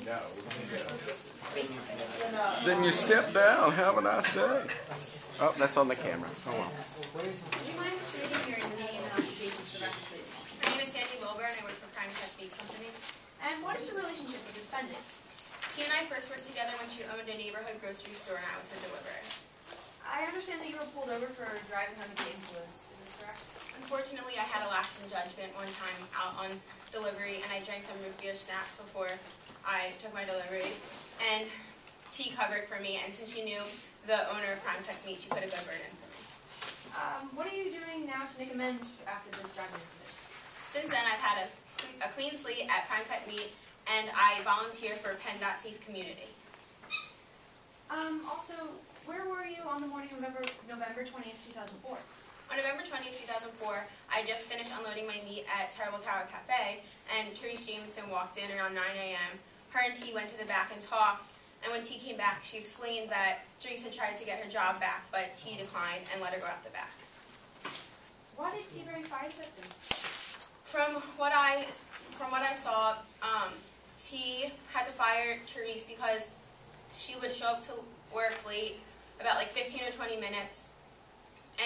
No. Then you step down. Have a nice day. Oh, that's on the camera. Hold on. Would you mind stating your name and occupation for the record, please? My name is Wilbur, and I work for Prime Pet Meat Company. And what is your relationship with the defendant? T and I first worked together when she owned a neighborhood grocery store, and I was her deliverer. I understand that you were pulled over for driving under the influence. Is this correct? Unfortunately, I had a lapse in judgment one time out on delivery, and I drank some root beer schnapps before I took my delivery. And T covered for me, and since she knew the owner of Prime Pet Meat, she put a good word in for me. What are you doing now to make amends after this driving incident? Since then, I've had a clean slate at Prime Pet Meat, and I volunteer for Penn.Safe Community. Also, where were you on the morning of November 20th, 2004? On November 20th, 2004, I just finished unloading my meat at Terrible Tower Cafe, and Therese Jameson walked in around 9 a.m. Her and T went to the back and talked, and when T came back, she explained that Therese had tried to get her job back, but T declined and let her go out the back. Why did T-Berry fire the victim? From what I saw, T had to fire Therese because she would show up to work late, about like 15 or 20 minutes,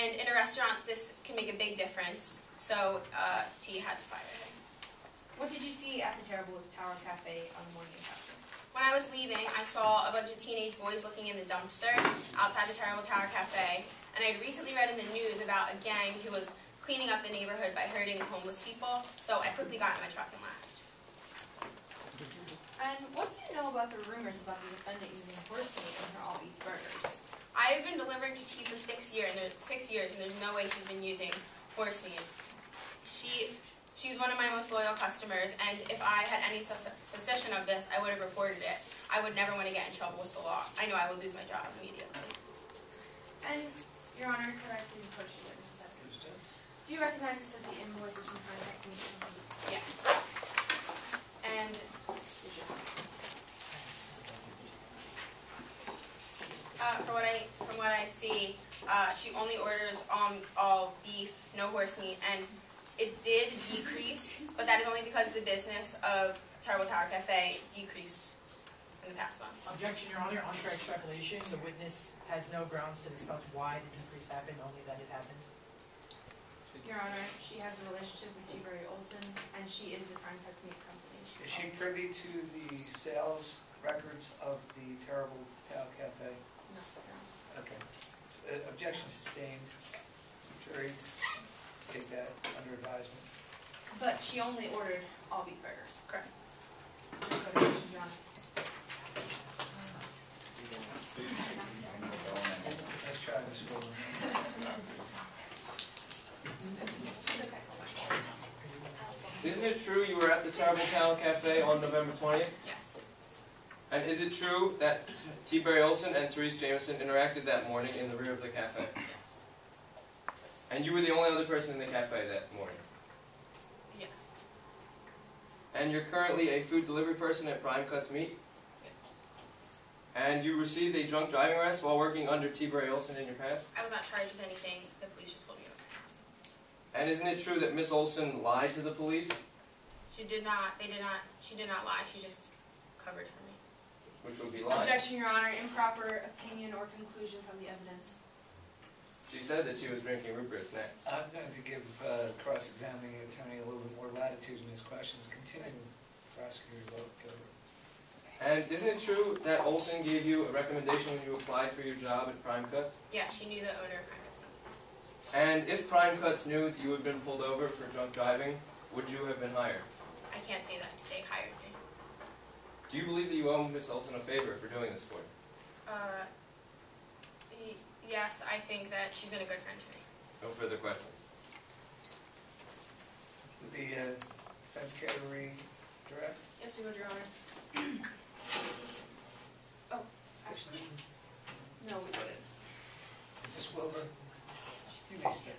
and in a restaurant this can make a big difference, so T had to fire her. What did you see at the Terrible Tower Cafe on the morning of the accident? When I was leaving, I saw a bunch of teenage boys looking in the dumpster outside the Terrible Tower Cafe, and I'd recently read in the news about a gang who was cleaning up the neighborhood by hurting homeless people, so I quickly got in my truck and left. And what do you know about the rumors about the defendant using horse meat in her all-beef burgers? I've been delivering to T for 6 years, and there's no way she's been using horse meat. She's one of my most loyal customers, and if I had any suspicion of this, I would have reported it. I would never want to get in trouble with the law. I know I would lose my job immediately. And, Your Honor, could I please approach the witness with that? Do you recognize this as the invoices from Prime Pet Meat? Yes. And from what I see, she only orders all beef, no horse meat, and it did decrease, but that is only because the business of Terrible Tower Cafe decreased in the past months. Objection, Your Honor. On fair extrapolation, the witness has no grounds to discuss why the decrease happened, only that it happened. Your Honor, she has a relationship with T-Berry Olson, and she is the Prime Pet Meat Company. Is she privy to the sales records of the Terrible Tower Cafe? No, Your Honor. Okay. Objection sustained. Jury, take that under advisement. But she only ordered all beef burgers. Correct. No further questions, Your Honor. Let's try this over. Isn't it true you were at the Terrible Tower Cafe on November 20th? Yes. And is it true that T-Berry Olson and Therese Jameson interacted that morning in the rear of the cafe? Yes. And you were the only other person in the cafe that morning? Yes. And you're currently a food delivery person at Prime Cuts Meat? Yes. And you received a drunk driving arrest while working under T-Berry Olson in your past? I was not charged with anything. The police just pulled me over. And isn't it true that Miss Olson lied to the police? She did not lie. She just covered for me. Which would be lying. Objection, Your Honor. Improper opinion or conclusion from the evidence. She said that she was drinking root beer snack. I'm going to give cross-examining attorney a little bit more latitude in his questions. Continue, prosecutor, vote. And isn't it true that Olson gave you a recommendation when you applied for your job at Prime Cuts? Yeah, she knew the owner of Prime Cuts. And if Prime Cuts knew that you had been pulled over for drunk driving, would you have been hired? I can't say that they hired me. Do you believe that you owe Miss Olson a favor for doing this for you? Yes, I think that she's been a good friend to me. No further questions. Would the defense care to redirect? Yes, we would, Your Honor. Oh, actually, no, we wouldn't. Ms. Wilbur, you may step